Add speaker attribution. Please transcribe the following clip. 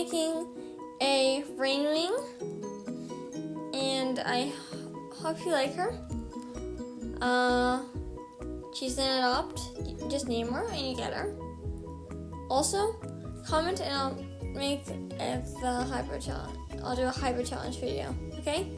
Speaker 1: making a rainwing, and I hope you like her. She's an adopt. Just name her and you get her. Also, comment and I'll make the hyper challenge. I'll do a hyper challenge video. Okay?